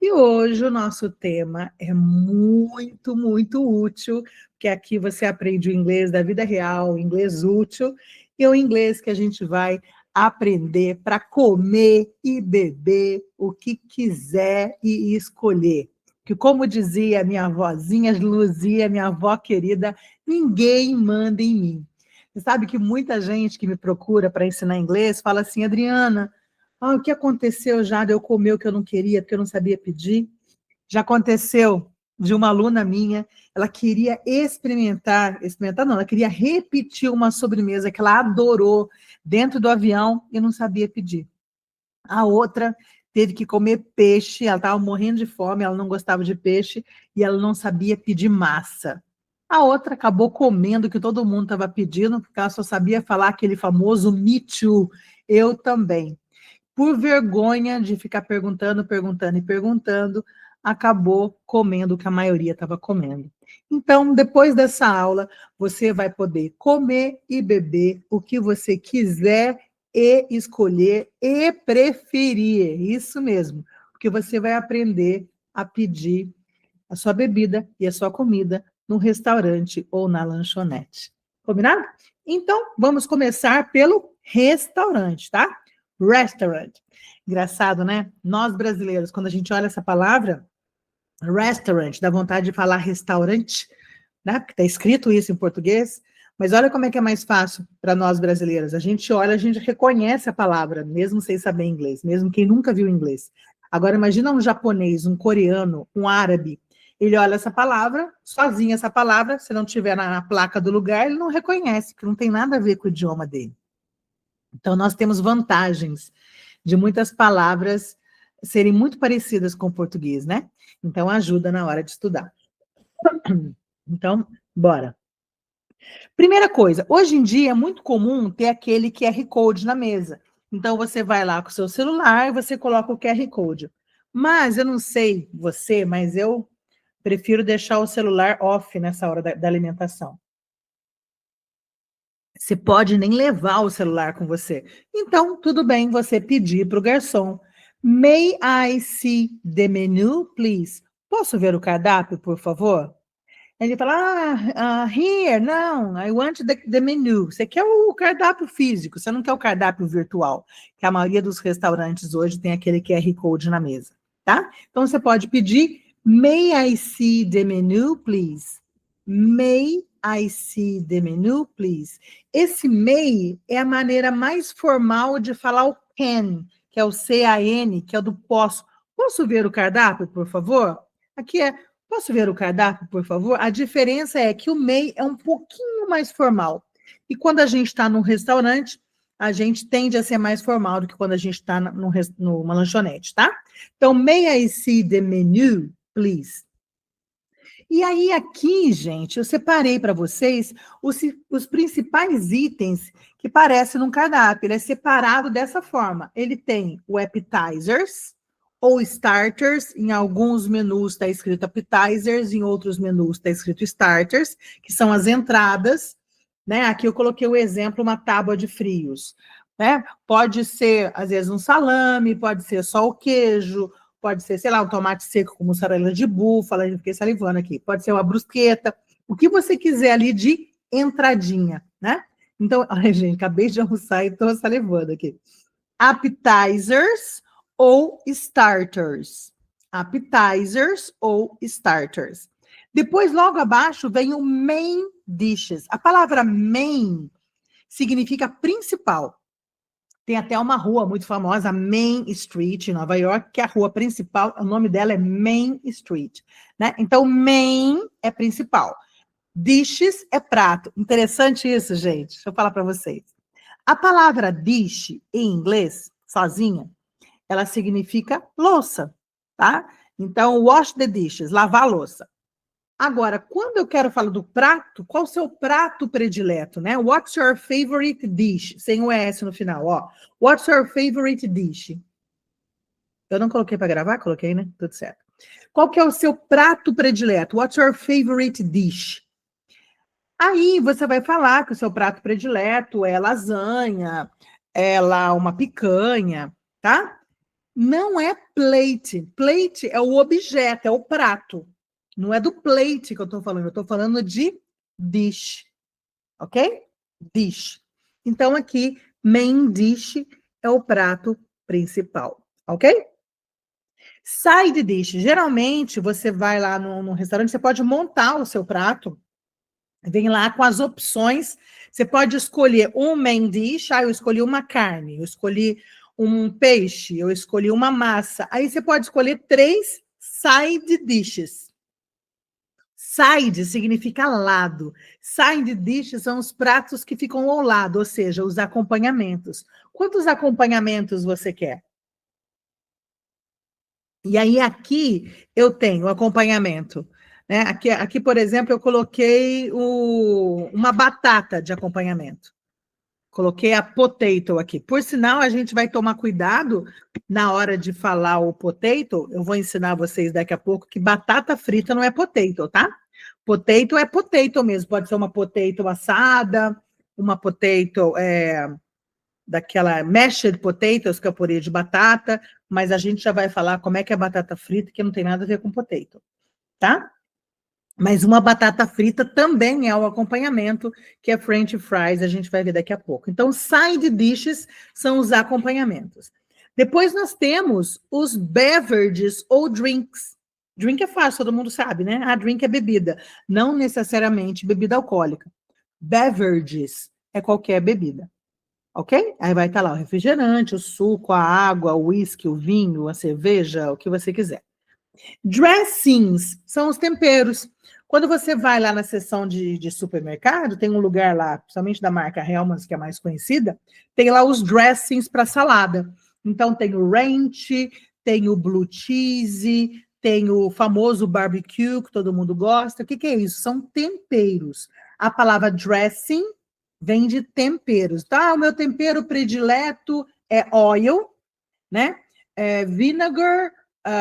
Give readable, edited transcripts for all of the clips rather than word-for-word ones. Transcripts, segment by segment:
E hoje o nosso tema é muito, muito útil, porque aqui você aprende o inglês da vida real, o inglês útil, e o inglês que a gente vai aprender para comer e beber o que quiser e escolher. Que, como dizia minha avózinha Luzia, minha avó querida, ninguém manda em mim. Você sabe que muita gente que me procura para ensinar inglês fala assim: Adriana, o que aconteceu já de eu comer o que eu não queria, porque eu não sabia pedir? Já aconteceu de uma aluna minha, ela queria experimentar não, ela queria repetir uma sobremesa que ela adorou dentro do avião e não sabia pedir. A outra teve que comer peixe, ela estava morrendo de fome, ela não gostava de peixe e ela não sabia pedir massa. A outra acabou comendo o que todo mundo estava pedindo, porque ela só sabia falar aquele famoso me too, eu também. Por vergonha de ficar perguntando, perguntando e perguntando, acabou comendo o que a maioria estava comendo. Então, depois dessa aula, você vai poder comer e beber o que você quiser e escolher e preferir. Isso mesmo, porque você vai aprender a pedir a sua bebida e a sua comida no restaurante ou na lanchonete. Combinado? Então, vamos começar pelo restaurante, tá? Restaurant. Engraçado, né? Nós brasileiros, quando a gente olha essa palavra, restaurant, dá vontade de falar restaurante, né? Porque está escrito isso em português. Mas olha como é que é mais fácil para nós brasileiros. A gente olha, a gente reconhece a palavra, mesmo sem saber inglês, mesmo quem nunca viu inglês. Agora, imagina um japonês, um coreano, um árabe. Ele olha essa palavra, sozinho essa palavra, se não tiver na placa do lugar, ele não reconhece, porque não tem nada a ver com o idioma dele. Então, nós temos vantagens de muitas palavras serem muito parecidas com o português, né? Então, ajuda na hora de estudar. Então, bora. Primeira coisa, hoje em dia é muito comum ter aquele QR Code na mesa. Então, você vai lá com o seu celular e você coloca o QR Code. Mas eu não sei você, mas eu prefiro deixar o celular off nessa hora da alimentação. Você pode nem levar o celular com você. Então, tudo bem você pedir para o garçom: May I see the menu, please? Posso ver o cardápio, por favor? Ele fala: here, não, I want the menu. Você quer o cardápio físico, você não quer o cardápio virtual, que a maioria dos restaurantes hoje tem aquele QR Code na mesa, tá? Então, você pode pedir: May I see the menu, please? May I see the menu, please? Esse may é a maneira mais formal de falar o can, que é o C-A-N, que é o do posso. Posso ver o cardápio, por favor? Aqui é: posso ver o cardápio, por favor? A diferença é que o may é um pouquinho mais formal. E quando a gente está num restaurante, a gente tende a ser mais formal do que quando a gente está numa lanchonete, tá? Então, may I see the menu, please? E aí, aqui, gente, eu separei para vocês os principais itens que aparecem no cardápio. Ele é separado dessa forma. Ele tem o appetizers ou starters. Em alguns menus está escrito appetizers, em outros menus está escrito starters, que são as entradas. Né? Aqui eu coloquei o exemplo, uma tábua de frios. Né? Pode ser, às vezes, um salame, pode ser só o queijo, pode ser, sei lá, um tomate seco com mussarela de búfala, eu fiquei salivando aqui. Pode ser uma brusqueta, o que você quiser ali de entradinha, né? Então, ai, gente, acabei de almoçar e estou salivando aqui. Appetizers ou starters. Appetizers ou starters. Depois, logo abaixo, vem o main dishes. A palavra main significa principal. Tem até uma rua muito famosa, Main Street, em Nova York, que é a rua principal, o nome dela é Main Street. Né? Então, main é principal. Dishes é prato. Interessante isso, gente. Deixa eu falar para vocês. A palavra dish, em inglês, sozinha, ela significa louça, tá? Então, wash the dishes, lavar a louça. Agora, quando eu quero falar do prato, qual o seu prato predileto, né? What's your favorite dish? Sem o S no final, ó. What's your favorite dish? Eu não coloquei para gravar? Coloquei, né? Tudo certo. Qual que é o seu prato predileto? What's your favorite dish? Aí você vai falar que o seu prato predileto é lasanha, é lá uma picanha, tá? Não é plate. Plate é o objeto, é o prato. Não é do plate que eu estou falando. Eu estou falando de dish. Ok? Dish. Então, aqui, main dish é o prato principal. Ok? Side dish. Geralmente, você vai lá no restaurante, você pode montar o seu prato. Vem lá com as opções. Você pode escolher um main dish. Eu escolhi uma carne, eu escolhi um peixe, eu escolhi uma massa. Aí você pode escolher 3 side dishes. Side significa lado. Side dishes são os pratos que ficam ao lado, ou seja, os acompanhamentos. Quantos acompanhamentos você quer? E aí, aqui eu tenho acompanhamento. Né? Aqui, por exemplo, eu coloquei uma batata de acompanhamento. Coloquei a potato aqui. Por sinal, a gente vai tomar cuidado na hora de falar o potato. Eu vou ensinar vocês daqui a pouco que batata frita não é potato, tá? Potato é potato mesmo. Pode ser uma potato assada, uma potato daquela mashed potatoes, que é o purê de batata, mas a gente já vai falar como é que é batata frita, que não tem nada a ver com potato, tá? Mas uma batata frita também é o acompanhamento, que é French fries, a gente vai ver daqui a pouco. Então, side dishes são os acompanhamentos. Depois nós temos os beverages ou drinks. Drink é fácil, todo mundo sabe, né? Drink é bebida, não necessariamente bebida alcoólica. Beverages é qualquer bebida. Ok? Aí vai estar lá o refrigerante, o suco, a água, o uísque, o vinho, a cerveja, o que você quiser. Dressings são os temperos. Quando você vai lá na seção de supermercado, tem um lugar lá, principalmente da marca Hellmann's, que é a mais conhecida, tem lá os dressings para salada. Então tem o ranch, tem o blue cheese, tem o famoso barbecue, que todo mundo gosta. O que é isso? São temperos. A palavra dressing vem de temperos. Tá? O meu tempero predileto é oil, né? Vinegar,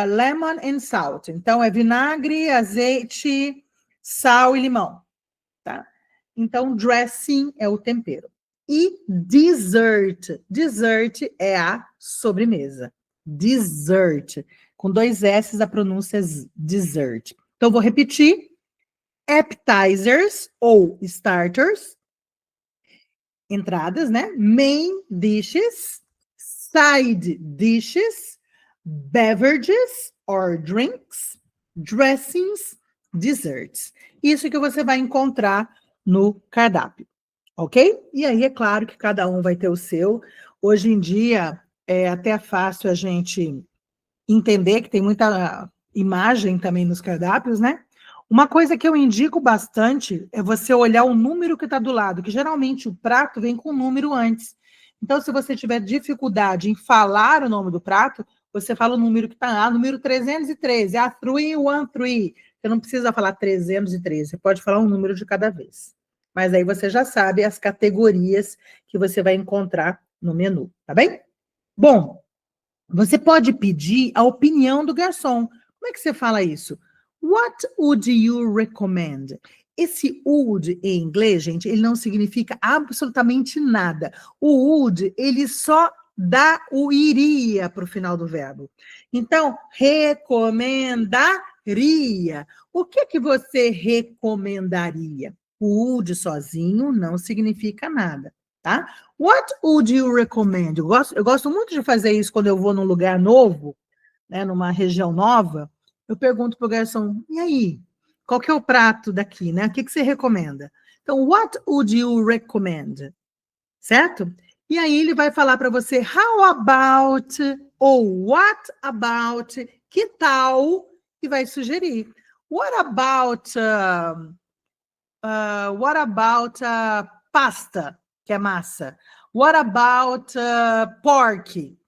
lemon and salt. Então, é vinagre, azeite, sal e limão, tá? Então, dressing é o tempero. E dessert. Dessert é a sobremesa. Dessert. Com 2 S, a pronúncia é dessert. Então, vou repetir. Appetizers ou starters. Entradas, né? Main dishes. Side dishes, beverages or drinks, dressings, desserts. Isso que você vai encontrar no cardápio, ok? E aí é claro que cada um vai ter o seu. Hoje em dia é até fácil a gente entender que tem muita imagem também nos cardápios, né? Uma coisa que eu indico bastante é você olhar o número que está do lado, que geralmente o prato vem com o número antes. Então, se você tiver dificuldade em falar o nome do prato, você fala o número que está lá, número 313, 313. Você não precisa falar 313, você pode falar um número de cada vez. Mas aí você já sabe as categorias que você vai encontrar no menu, tá bem? Bom, você pode pedir a opinião do garçom. Como é que você fala isso? What would you recommend? Esse would em inglês, gente, ele não significa absolutamente nada. O would, ele só dá o iria para o final do verbo. Então, recomendaria. O que você recomendaria? O would sozinho não significa nada, tá? What would you recommend? Eu gosto muito de fazer isso quando eu vou num lugar novo, né, numa região nova. Eu pergunto para o garçom, e aí? Qual que é o prato daqui, né? O que você recomenda? Então, what would you recommend? Certo? E aí ele vai falar para você, how about, ou what about, que tal, e vai sugerir. What about pasta, que é massa? What about pork,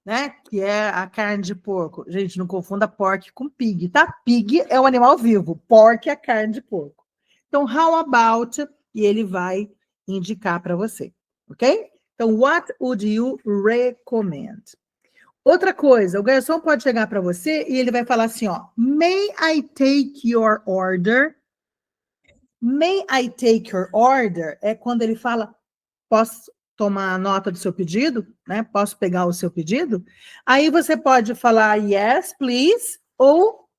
né? Que é a carne de porco. Gente, não confunda pork com pig, tá? Pig é o animal vivo, pork é a carne de porco. Então, how about, e ele vai indicar para você, ok? Então, what would you recommend? Outra coisa, o garçom pode chegar para você e ele vai falar assim, ó, may I take your order? May I take your order? É quando ele fala, tomar nota do seu pedido, né? Posso pegar o seu pedido? Aí você pode falar yes, please, ou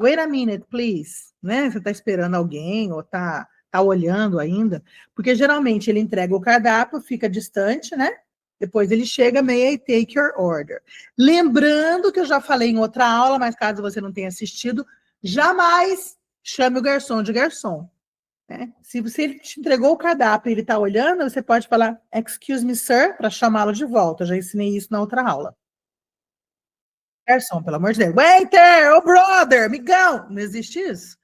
wait a minute, please, né? Você está esperando alguém ou tá olhando ainda, porque geralmente ele entrega o cardápio, fica distante, né? Depois ele chega, may I take your order? Lembrando que eu já falei em outra aula, mas caso você não tenha assistido, jamais chame o garçom de garçom. Né? Se ele te entregou o cardápio e ele está olhando, você pode falar excuse me, sir, para chamá-lo de volta. Eu já ensinei isso na outra aula. Garçom, pelo amor de Deus. Waiter, oh brother, amigão. Não existe isso.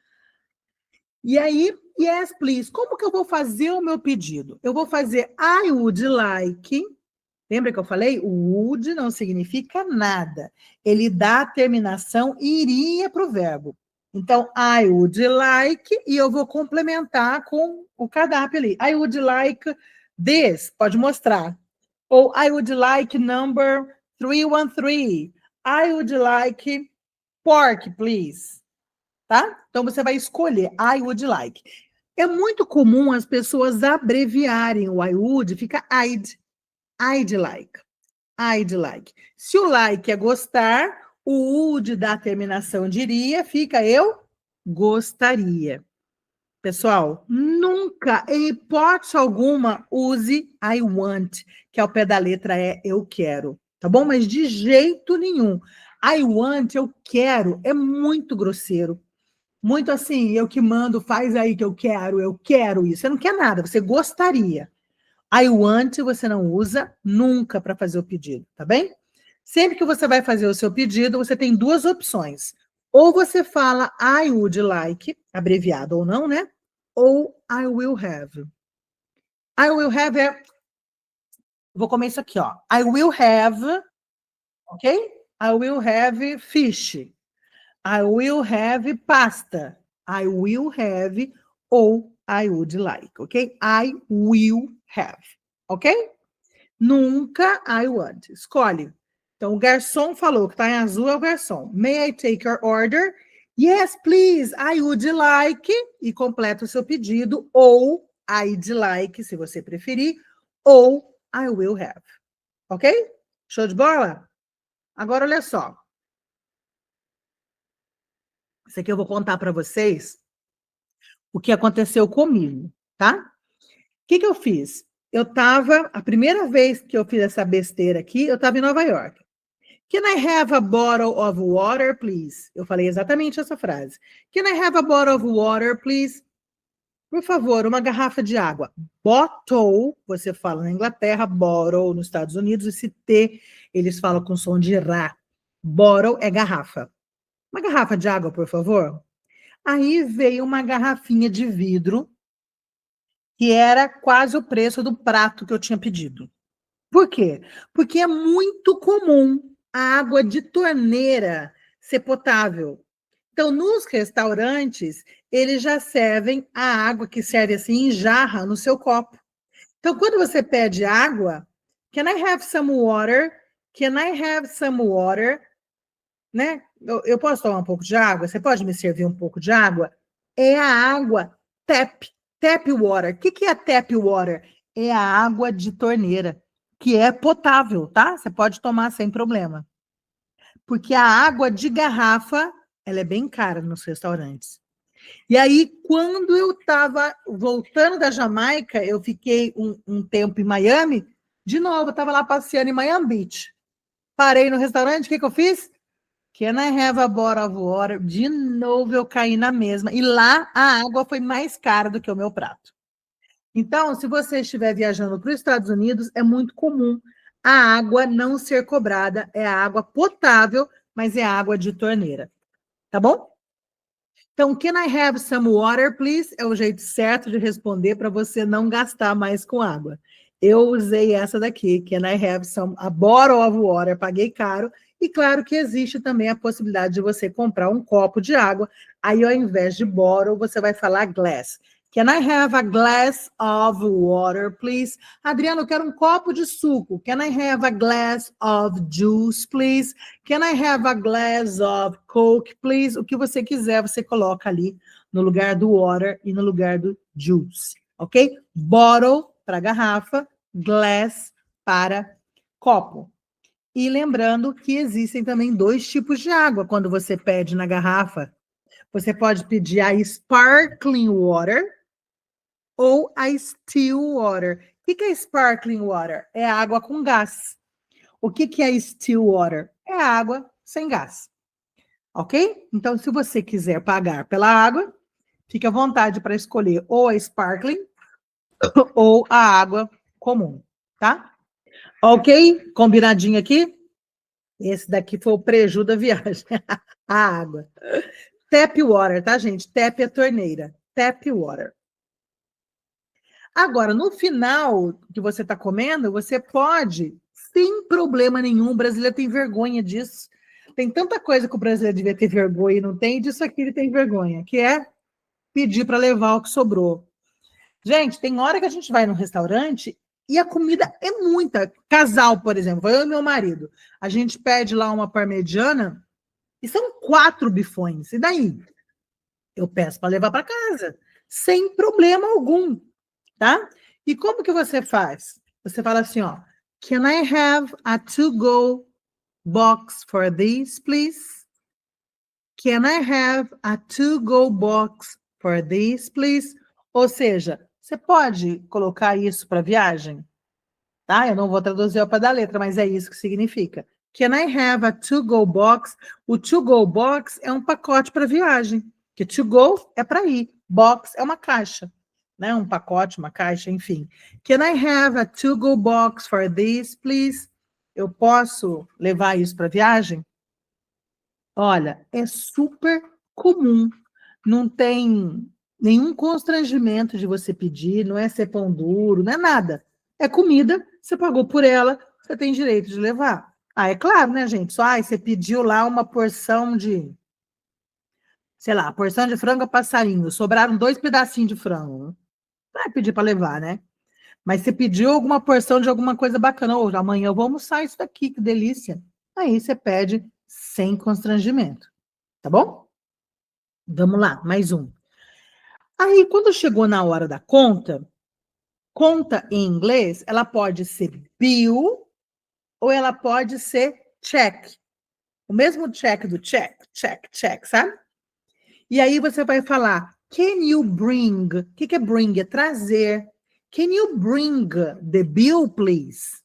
E aí, yes, please. Como que eu vou fazer o meu pedido? Eu vou fazer I would like. Lembra que eu falei? O would não significa nada. Ele dá a terminação iria para o verbo. Então, I would like, e eu vou complementar com o cardápio ali. I would like this, pode mostrar. Ou I would like number 313. I would like pork, please. Tá? Então, você vai escolher I would like. É muito comum as pessoas abreviarem o I would, fica I'd like. I'd like. Se o like é gostar, o would da terminação de iria fica eu gostaria. Pessoal, nunca, em hipótese alguma, use I want, que ao pé da letra é eu quero, tá bom? Mas de jeito nenhum. I want, eu quero, é muito grosseiro. Muito assim, eu que mando, faz aí que eu quero isso. Você não quer nada, você gostaria. I want você não usa nunca para fazer o pedido, tá bem? Sempre que você vai fazer o seu pedido, você tem duas opções. Ou você fala I would like, abreviado ou não, né? Ou I will have. I will have é. Vou comer isso aqui, ó. I will have, ok? I will have fish. I will have pasta. I will have ou I would like, ok? I will have, ok? Nunca I want. Escolhe. Então, o garçom falou que está em azul é o garçom. May I take your order? Yes, please. I would like. E completa o seu pedido. Ou I'd like, se você preferir. Ou I will have. Ok? Show de bola? Agora, olha só. Isso aqui eu vou contar para vocês o que aconteceu comigo, tá? O que eu fiz? A primeira vez que eu fiz essa besteira aqui, eu estava em Nova York. Can I have a bottle of water, please? Eu falei exatamente essa frase. Can I have a bottle of water, please? Por favor, uma garrafa de água. Bottle, você fala na Inglaterra, bottle nos Estados Unidos, esse T eles falam com som de rá. Bottle é garrafa. Uma garrafa de água, por favor. Aí veio uma garrafinha de vidro que era quase o preço do prato que eu tinha pedido. Por quê? Porque é muito comum a água de torneira ser potável. Então, nos restaurantes, eles já servem a água que serve assim em jarra no seu copo. Então, quando você pede água, can I have some water? Can I have some water? Né? Eu posso tomar um pouco de água? Você pode me servir um pouco de água? É a água tap water. O que é tap water? É a água de torneira, que é potável, tá? Você pode tomar sem problema. Porque a água de garrafa, ela é bem cara nos restaurantes. E aí, quando eu estava voltando da Jamaica, eu fiquei um tempo em Miami, de novo, eu estava lá passeando em Miami Beach. Parei no restaurante, o que eu fiz? Can I have a bottle of water? De novo eu caí na mesma. E lá a água foi mais cara do que o meu prato. Então, se você estiver viajando para os Estados Unidos, é muito comum a água não ser cobrada. É a água potável, mas é água de torneira. Tá bom? Então, can I have some water, please? É o jeito certo de responder para você não gastar mais com água. Eu usei essa daqui, can I have a bottle of water? Paguei caro. E claro que existe também a possibilidade de você comprar um copo de água. Aí, ao invés de bottle, você vai falar glass. Can I have a glass of water, please? Adriano, eu quero um copo de suco. Can I have a glass of juice, please? Can I have a glass of Coke, please? O que você quiser, você coloca ali no lugar do water e no lugar do juice, ok? Bottle para garrafa, glass para copo. E lembrando que existem também 2 tipos de água quando você pede na garrafa. Você pode pedir a sparkling water ou a still water. O que é sparkling water? É água com gás. O que é still water? É água sem gás. Ok? Então, se você quiser pagar pela água, fique à vontade para escolher ou a sparkling ou a água comum, tá? Ok? Combinadinho aqui? Esse daqui foi o preju da viagem. A água. Tap water, tá, gente? Tap é torneira. Tap water. Agora, no final que você está comendo, você pode, sem problema nenhum, o brasileiro tem vergonha disso. Tem tanta coisa que o brasileiro devia ter vergonha e não tem, disso aqui ele tem vergonha, que é pedir para levar o que sobrou. Gente, tem hora que a gente vai num restaurante e a comida é muita. Casal, por exemplo, eu e meu marido, a gente pede lá uma parmegiana e são 4 bifões. E daí? Eu peço para levar para casa, sem problema algum, tá? E como que você faz? Você fala assim, ó, Can I have a to-go box for this, please? Can I have a to-go box for this, please? Ou seja, você pode colocar isso para viagem? Tá? Eu não vou traduzir ao pé da letra, mas é isso que significa. Can I have a to-go box? O to-go box é um pacote para viagem, que to-go é para ir, box é uma caixa, né? Um pacote, uma caixa, enfim. Can I have a to-go box for this, please? Eu posso levar isso para viagem? Olha, é super comum, não tem nenhum constrangimento de você pedir, não é ser pão duro, não é nada. É comida, você pagou por ela, você tem direito de levar. Ah, é claro, né, gente? Só, você pediu lá uma porção de, sei lá, porção de frango a passarinho, sobraram 2 pedacinhos de frango. Não vai pedir para levar, né? Mas você pediu alguma porção de alguma coisa bacana, ou amanhã eu vou almoçar isso daqui, que delícia. Aí você pede sem constrangimento, tá bom? Vamos lá, mais um. Aí, quando chegou na hora da conta, conta em inglês, ela pode ser bill ou ela pode ser check. O mesmo check do check, check, check, sabe? E aí você vai falar, can you bring? O que é bring? É trazer. Can you bring the bill, please?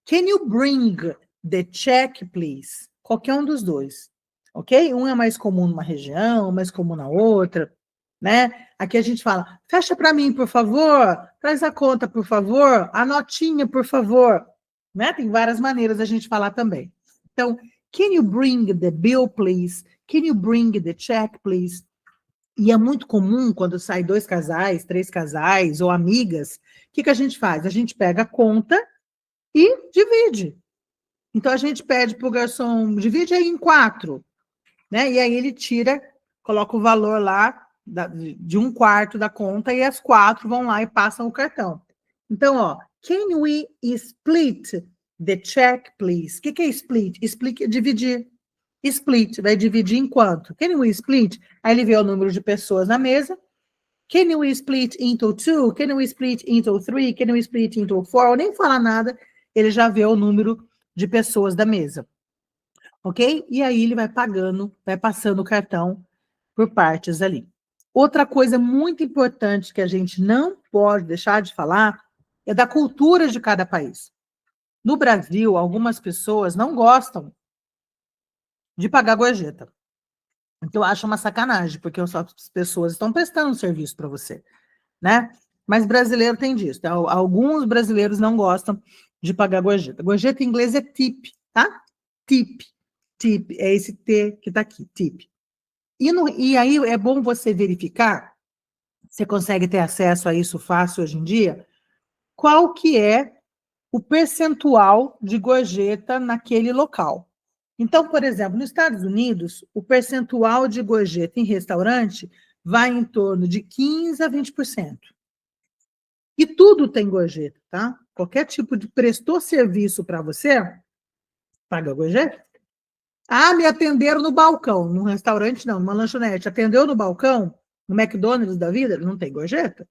Can you bring the check, please? Qualquer um dos dois, ok? Um é mais comum numa região, mais comum na outra, né? Aqui a gente fala, fecha para mim, por favor, traz a conta, por favor, a notinha, por favor, né? Tem várias maneiras da gente falar também. Então, can you bring the bill, please? Can you bring the check, please? E é muito comum quando sai 2 casais, 3 casais ou amigas, o que a gente faz? A gente pega a conta e divide. Então a gente pede para o garçom, divide aí em 4, né? E aí ele tira, coloca o valor lá de 1/4 da conta e as 4 vão lá e passam o cartão. Então, ó, can we split the check, please? O que é split? Split é dividir. Split, vai dividir em quanto? Can we split? Aí ele vê o número de pessoas na mesa. Can we split into 2? Can we split into 3? Can we split into 4? Nem fala nada, ele já vê o número de pessoas da mesa. Ok? E aí ele vai pagando, vai passando o cartão por partes ali. Outra coisa muito importante que a gente não pode deixar de falar é da cultura de cada país. No Brasil, algumas pessoas não gostam de pagar gorjeta. Então, eu acho uma sacanagem, porque as pessoas estão prestando um serviço para você, né? Mas brasileiro tem disso. Tá? Alguns brasileiros não gostam de pagar gorjeta. Gorjeta em inglês é tip, tá? Tip. Tip, é esse T que está aqui, tip. E aí é bom você verificar, você consegue ter acesso a isso fácil hoje em dia, qual que é o percentual de gorjeta naquele local. Então, por exemplo, nos Estados Unidos, o percentual de gorjeta em restaurante vai em torno de 15% a 20%. E tudo tem gorjeta, tá? Qualquer tipo de prestou serviço para você, paga gorjeta. Ah, me atenderam no balcão, num restaurante não, numa lanchonete. Atendeu no balcão, no McDonald's da vida, não tem gorjeta.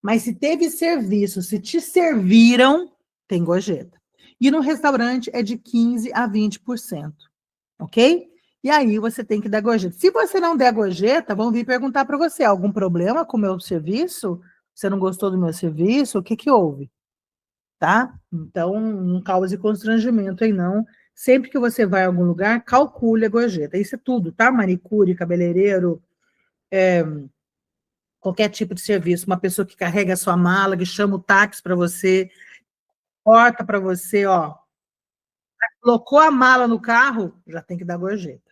Mas se teve serviço, se te serviram, tem gorjeta. E no restaurante é de 15 a 20%, ok? E aí você tem que dar gorjeta. Se você não der gorjeta, vão vir perguntar para você, algum problema com o meu serviço? Você não gostou do meu serviço? O que que houve? Tá? Então, não cause constrangimento aí, não. Sempre que você vai a algum lugar, calcule a gorjeta. Isso é tudo, tá? Manicure, cabeleireiro, qualquer tipo de serviço. Uma pessoa que carrega a sua mala, que chama o táxi para você, porta para você, ó. Colocou a mala no carro, já tem que dar gorjeta,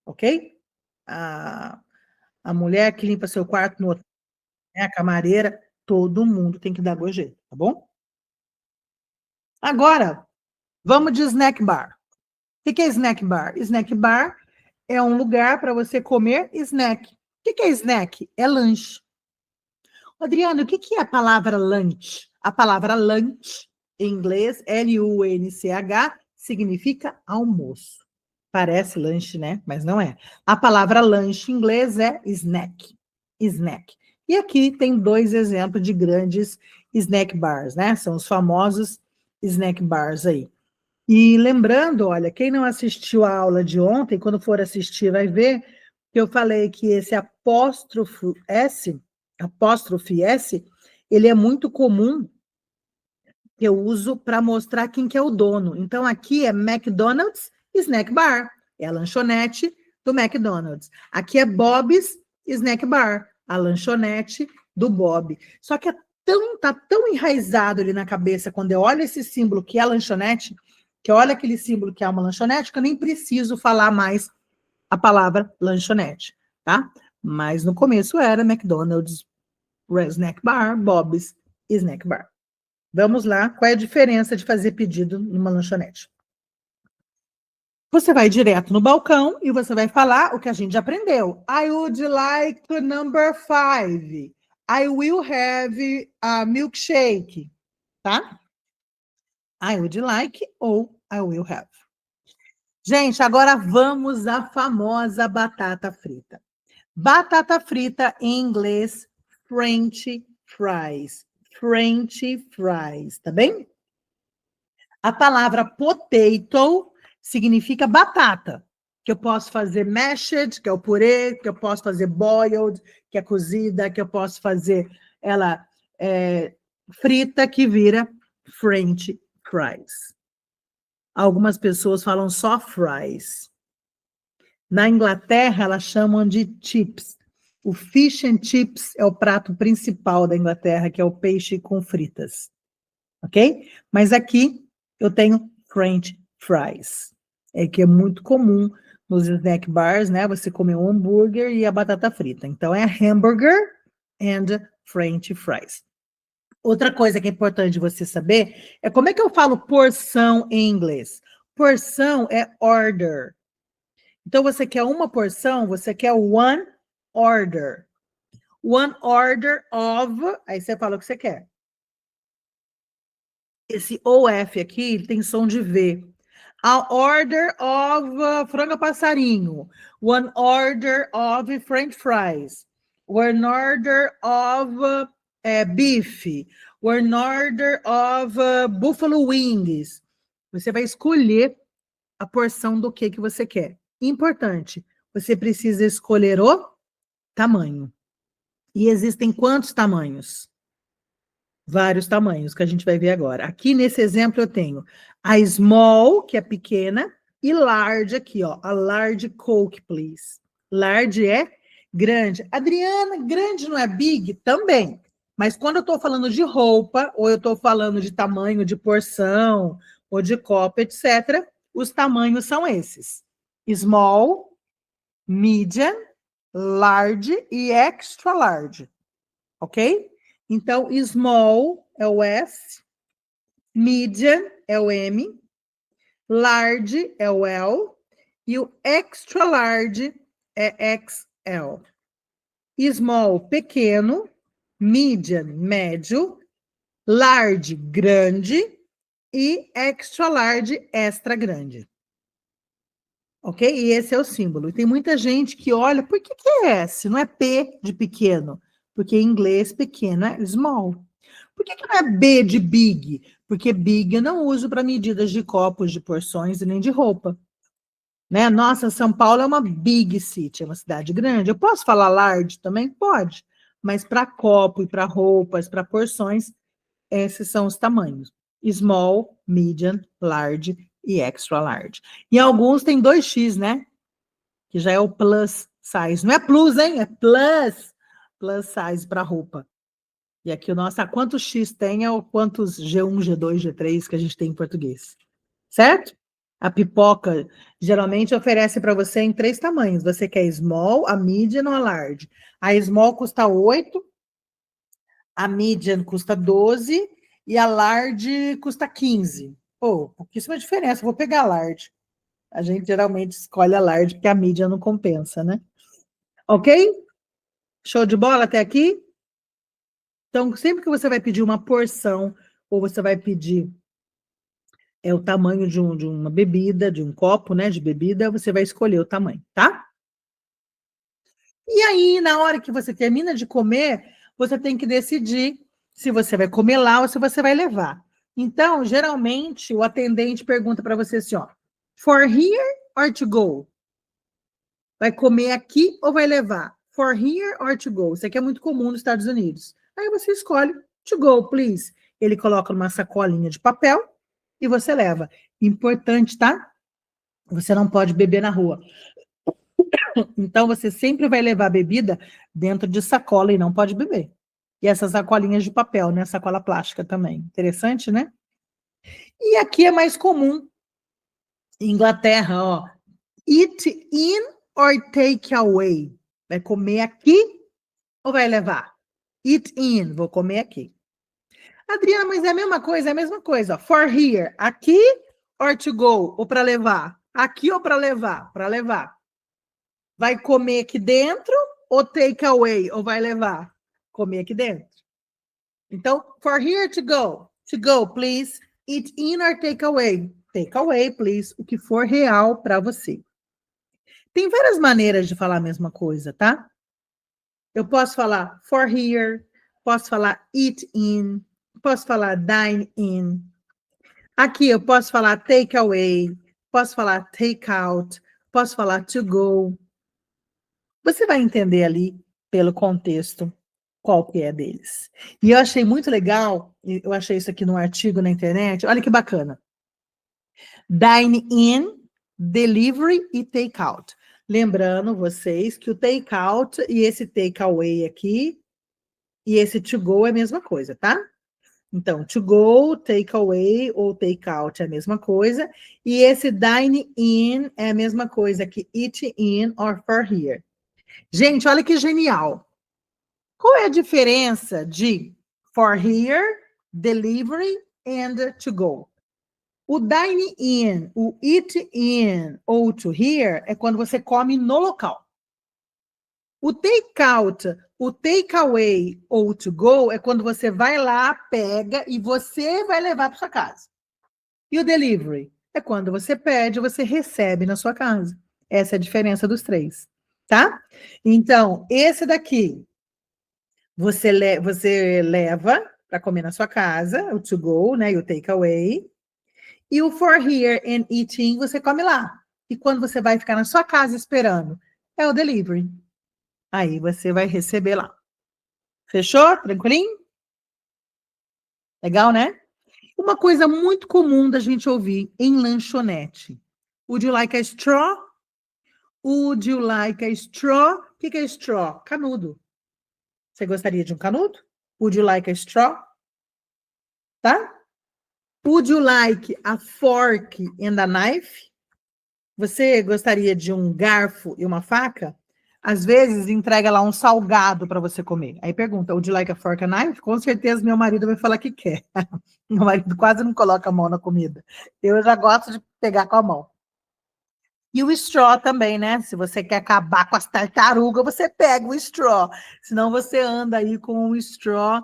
ok? A, a mulher que limpa seu quarto no hotel, né, a camareira, todo mundo tem que dar gorjeta, tá bom? Agora, vamos de snack bar. O que é snack bar? Snack bar é um lugar para você comer snack. O que é snack? É lanche. Adriano, o que é a palavra lunch? A palavra lunch, em inglês, L-U-N-C-H, significa almoço. Parece lanche, né? Mas não é. A palavra lanche em inglês é snack. Snack. E aqui tem dois exemplos de grandes snack bars, né? São os famosos snack bars aí. E lembrando, olha, quem não assistiu a aula de ontem, quando for assistir, vai ver que eu falei que esse apóstrofe S, ele é muito comum que eu uso para mostrar quem que é o dono. Então, aqui é McDonald's Snack Bar, é a lanchonete do McDonald's. Aqui é Bob's Snack Bar, a lanchonete do Bob. Só que tá tão enraizado ali na cabeça, quando eu olho esse símbolo que é a lanchonete, que olha aquele símbolo que é uma lanchonete, que eu nem preciso falar mais a palavra lanchonete, tá? Mas no começo era McDonald's Snack Bar, Bob's Snack Bar. Vamos lá, qual é a diferença de fazer pedido numa lanchonete? Você vai direto no balcão e você vai falar o que a gente já aprendeu. I would like to number 5. I will have a milkshake, tá? I would like ou I will have. Gente, agora vamos à famosa batata frita. Batata frita em inglês, French fries. French fries, tá bem? A palavra potato significa batata, que eu posso fazer mashed, que é o purê, que eu posso fazer boiled, que é cozida, que eu posso fazer ela frita, que vira French fries. Algumas pessoas falam só fries. Na Inglaterra, elas chamam de chips. O fish and chips é o prato principal da Inglaterra, que é o peixe com fritas. Ok? Mas aqui eu tenho French fries, que é muito comum nos snack bars, né? Você comer um hambúrguer e a batata frita. Então é hamburger and French fries. Outra coisa que é importante você saber é como é que eu falo porção em inglês. Porção é order. Então você quer uma porção, você quer one order. One order of, aí você fala o que você quer. Esse OF aqui tem som de V. A order of frango passarinho. One order of French fries. One order of beef. One order of buffalo wings. Você vai escolher a porção do que você quer. Importante, você precisa escolher o tamanho. E existem quantos tamanhos? Vários tamanhos que a gente vai ver agora. Aqui nesse exemplo eu tenho a small, que é pequena, e large aqui, ó. A large Coke, please. Large é grande. Adriana, grande não é big? Também. Mas quando eu estou falando de roupa, ou eu estou falando de tamanho de porção, ou de copo, etc., os tamanhos são esses. Small, medium, large e extra large. Ok? Então, small é o S, medium é o M, large é o L e o extra large é XL. Small, pequeno, medium, médio, large, grande e extra large, extra grande. Ok? E esse é o símbolo. E tem muita gente que olha, por que é S? Não é P de pequeno? Porque em inglês pequeno é small. Por que não é B de big? Porque big eu não uso para medidas de copos, de porções e nem de roupa. Né? Nossa, São Paulo é uma big city, é uma cidade grande. Eu posso falar large também? Pode. Mas para copo e para roupas, para porções, esses são os tamanhos. Small, medium, large e extra large. E alguns tem 2x, né? Que já é o plus size. Não é plus, hein? É plus. Plus size para roupa. E aqui o nosso, quantos X tem ou quantos G1, G2, G3 que a gente tem em português. Certo? A pipoca geralmente oferece para você em 3 tamanhos. Você quer small, a medium ou a large. A small custa 8, a medium custa 12 e a large custa 15. Pô, pouquíssima diferença. Vou pegar a large. A gente geralmente escolhe a large porque a medium não compensa, né? Ok? Show de bola até aqui? Então, sempre que você vai pedir uma porção ou você vai pedir o tamanho de uma bebida, de um copo, né, de bebida, você vai escolher o tamanho, tá? E aí, na hora que você termina de comer, você tem que decidir se você vai comer lá ou se você vai levar. Então, geralmente, o atendente pergunta para você assim, ó, for here or to go? Vai comer aqui ou vai levar? For here or to go? Isso aqui é muito comum nos Estados Unidos. Aí você escolhe to go, please. Ele coloca numa sacolinha de papel e você leva. Importante, tá? Você não pode beber na rua. Então, você sempre vai levar bebida dentro de sacola e não pode beber. E essas sacolinhas de papel, né? Sacola plástica também. Interessante, né? E aqui é mais comum. Inglaterra, ó. Eat in or take away? Vai comer aqui ou vai levar? Eat in, vou comer aqui. Adriana, mas é a mesma coisa, é a mesma coisa. Ó. For here, aqui or to go, ou para levar? Aqui ou para levar? Para levar. Vai comer aqui dentro ou take away, ou vai levar? Comer aqui dentro. Então, for here to go. To go, please. Eat in or take away? Take away, please. O que for real para você. Tem várias maneiras de falar a mesma coisa, tá? Eu posso falar for here, posso falar eat in, posso falar dine in. Aqui eu posso falar take away, posso falar take out, posso falar to go. Você vai entender ali pelo contexto qual que é deles. E eu achei muito legal, eu achei isso aqui num artigo na internet, olha que bacana. Dine in, delivery e take out. Lembrando vocês que o take out e esse take away aqui e esse to go é a mesma coisa, tá? Então, to go, take away ou take out é a mesma coisa. E esse dine in é a mesma coisa que eat in or for here. Gente, olha que genial. Qual é a diferença de for here, delivery and to go? O dine in, o eat in ou to here é quando você come no local. O take out, o take away ou to go é quando você vai lá, pega e você vai levar para sua casa. E o delivery é quando você pede, você recebe na sua casa. Essa é a diferença dos três, tá? Então, esse daqui você leva para comer na sua casa, o to go, né, e o take away. E o for here and eating você come lá. E quando você vai ficar na sua casa esperando, é o delivery. Aí você vai receber lá. Fechou? Tranquilinho? Legal, né? Uma coisa muito comum da gente ouvir em lanchonete. Would you like a straw? Would you like a straw? O que é straw? Canudo. Você gostaria de um canudo? Would you like a straw? Tá? Would you like a fork and a knife? Você gostaria de um garfo e uma faca? Às vezes entrega lá um salgado para você comer. Aí pergunta, would you like a fork and knife? Com certeza meu marido vai falar que quer. Meu marido quase não coloca a mão na comida. Eu já gosto de pegar com a mão. E o straw também, né? Se você quer acabar com as tartarugas, você pega o straw. Senão você anda aí com um straw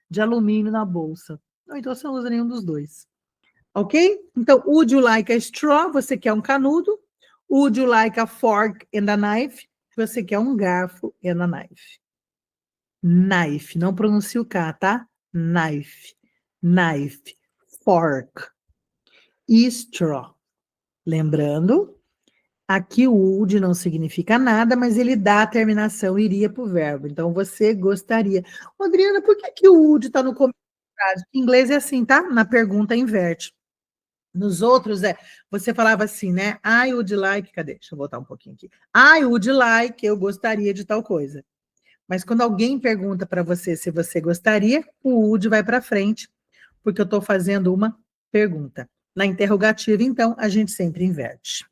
de alumínio na bolsa. Ou então você não usa nenhum dos dois. Ok? Então, would you like a straw? Você quer um canudo. Would you like a fork and a knife? Você quer um garfo and a knife. Knife, não pronuncia o K, tá? Knife, knife, fork, straw. Lembrando, aqui o would não significa nada, mas ele dá a terminação, iria para o verbo. Então, você gostaria. Adriana, por que o would está no começo da frase? Em inglês é assim, tá? Na pergunta inverte. Nos outros, você falava assim, né? I would like, cadê? Deixa eu voltar um pouquinho aqui. I would like, eu gostaria de tal coisa. Mas quando alguém pergunta para você se você gostaria, o would vai para frente, porque eu estou fazendo uma pergunta. Na interrogativa, então, a gente sempre inverte.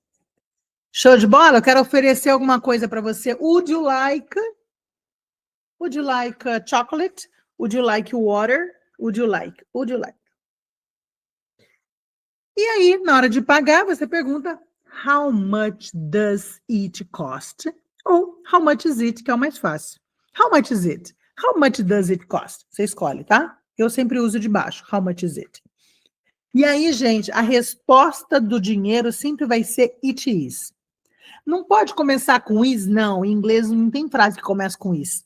Show de bola? Eu quero oferecer alguma coisa para você. Would you like chocolate? Would you like water? Would you like? Would you like? E aí, na hora de pagar, você pergunta how much does it cost? Ou how much is it, que é o mais fácil. How much is it? How much does it cost? Você escolhe, tá? Eu sempre uso de baixo. How much is it? E aí, gente, a resposta do dinheiro sempre vai ser it is. Não pode começar com is, não. Em inglês não tem frase que começa com is.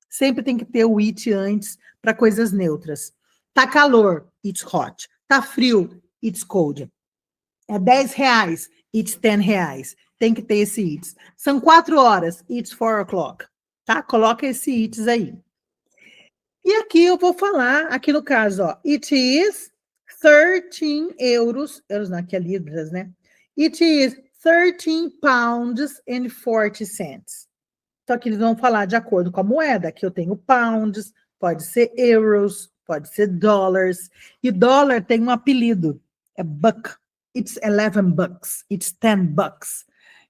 Sempre tem que ter o it antes para coisas neutras. Tá calor, it's hot. Tá frio, it's cold. É 10 reais, it's 10 reais. Tem que ter esse it's. São 4 horas, it's 4 o'clock. Tá? Coloca esse it's aí. E aqui eu vou falar, aqui no caso, ó, it is 13 euros não, aqui é libras, né? It is 13 pounds and 40 cents. Então aqui eles vão falar de acordo com a moeda. Aqui eu tenho pounds, pode ser euros, pode ser dólares. E dólar tem um apelido, é buck. It's 11 bucks, it's 10 bucks,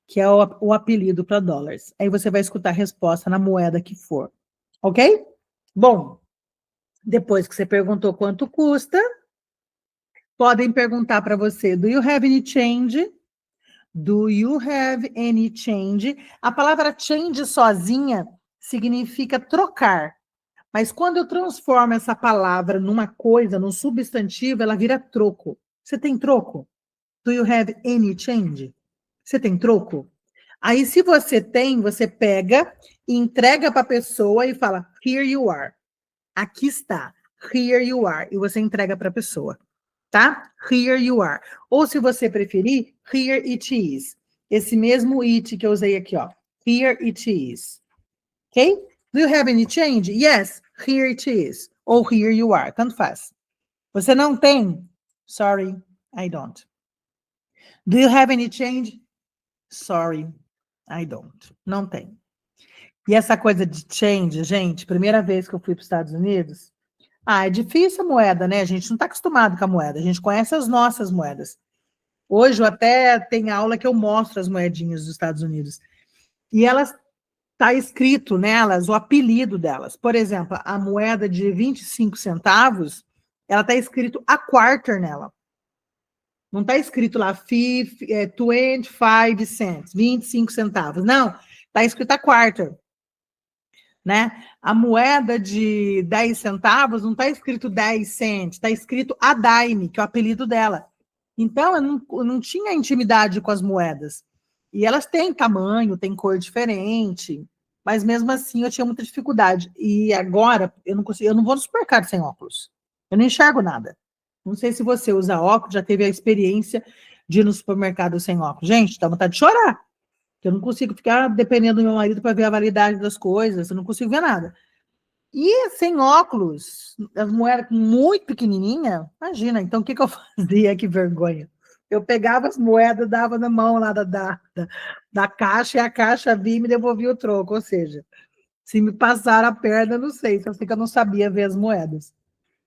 que é o apelido para dólares. Aí você vai escutar a resposta na moeda que for, ok? Bom, depois que você perguntou quanto custa, podem perguntar para você, do you have any change? Do you have any change? A palavra change sozinha significa trocar. Mas quando eu transformo essa palavra numa coisa, num substantivo, ela vira troco. Você tem troco? Do you have any change? Você tem troco? Aí, se você tem, você pega e entrega para a pessoa e fala, here you are. Aqui está. Here you are. E você entrega para a pessoa. Tá? Here you are. Ou, se você preferir, here it is. Esse mesmo it que eu usei aqui, ó. Here it is. Ok? Do you have any change? Yes, here it is. Ou here you are. Tanto faz. Você não tem? Sorry, I don't. Do you have any change? Sorry, I don't. Não tem. E essa coisa de change, gente, primeira vez que eu fui para os Estados Unidos, é difícil a moeda, né? A gente não está acostumado com a moeda, a gente conhece as nossas moedas. Hoje eu até tenho aula que eu mostro as moedinhas dos Estados Unidos. E elas está escrito nelas o apelido delas. Por exemplo, a moeda de 25 centavos, ela está escrito a quarter nela. Não está escrito lá 25 cents, 25 centavos. Não, está escrito a quarter. Né? A moeda de 10 centavos não está escrito 10 cents, está escrito a dime, que é o apelido dela. Então, eu não tinha intimidade com as moedas. E elas têm tamanho, têm cor diferente, mas mesmo assim eu tinha muita dificuldade. E agora eu não consigo, eu não vou no supermercado sem óculos. Eu não enxergo nada. Não sei se você usa óculos, já teve a experiência de ir no supermercado sem óculos. Gente, dá vontade de chorar. Eu não consigo ficar dependendo do meu marido para ver a validade das coisas, eu não consigo ver nada. E sem óculos, as moedas muito pequenininha, imagina, então o que eu fazia? Que vergonha. Eu pegava as moedas, dava na mão lá da caixa, e a caixa vinha e me devolvia o troco, ou seja, se me passar a perna, não sei, só sei que eu não sabia ver as moedas.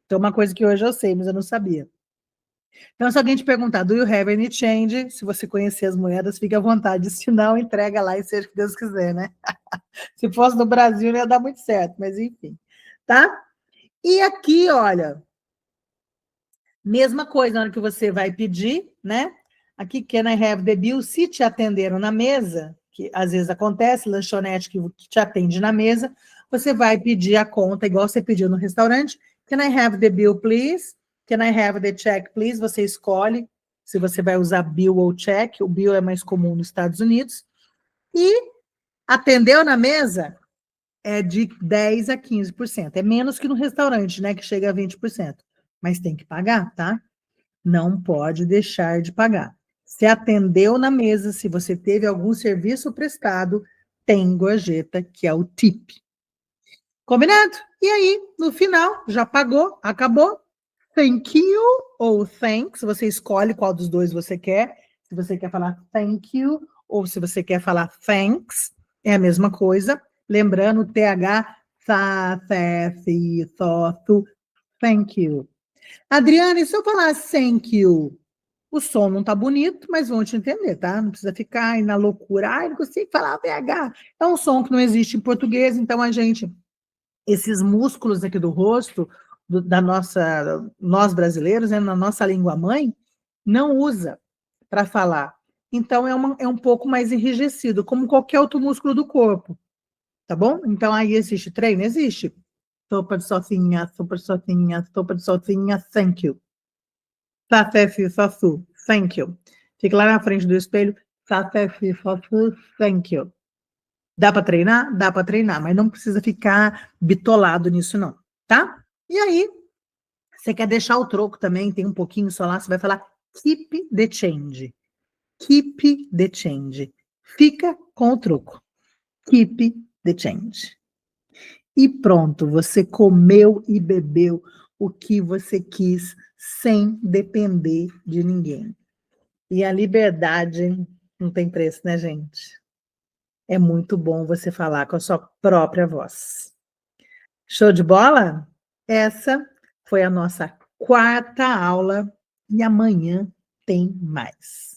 Então, uma coisa que hoje eu sei, mas eu não sabia. Então, se alguém te perguntar, do you have any change? Se você conhecer as moedas, fique à vontade. Se não, entrega lá e seja o que Deus quiser, né? Se fosse no Brasil, não ia dar muito certo, mas enfim, tá? E aqui, olha, mesma coisa na hora que você vai pedir, né? Aqui, can I have the bill? Se te atenderam na mesa, que às vezes acontece, lanchonete que te atende na mesa, você vai pedir a conta, igual você pediu no restaurante. Can I have the bill, please? Can I have the check, please? Você escolhe se você vai usar bill ou check. O bill é mais comum nos Estados Unidos. E atendeu na mesa? é de 10 a 15%. É menos que no restaurante, né, que chega a 20%. Mas tem que pagar, tá? Não pode deixar de pagar. Se atendeu na mesa, se você teve algum serviço prestado, tem gorjeta, que é o tip. Combinado? E aí, no final, já pagou, acabou. Thank you ou thanks, você escolhe qual dos dois você quer. Se você quer falar thank you ou se você quer falar thanks, é a mesma coisa. Lembrando, TH, tha, the, thi, tho, tu, thank you. Adriane, se eu falar thank you, o som não tá bonito, mas vão te entender, tá? Não precisa ficar aí na loucura. Ai, não consigo falar TH. É um som que não existe em português, então a gente, esses músculos aqui do rosto, da nossa, nós brasileiros, né, na nossa língua mãe, não usa para falar. Então é um pouco mais enrijecido, como qualquer outro músculo do corpo, tá bom? Então aí existe treino? Existe. Sopa de sofinha, sopa de sofinha, sopa de sofinha, thank you. Satefi, sasu, thank you. Fica lá na frente do espelho, satefi, sasu, thank you. Dá para treinar? Dá para treinar, mas não precisa ficar bitolado nisso, não, tá? E aí, você quer deixar o troco também, tem um pouquinho só lá, você vai falar keep the change. Keep the change. Fica com o troco. Keep the change. E pronto, você comeu e bebeu o que você quis, sem depender de ninguém. E a liberdade não tem preço, né, gente? É muito bom você falar com a sua própria voz. Show de bola? Essa foi a nossa quarta aula e amanhã tem mais.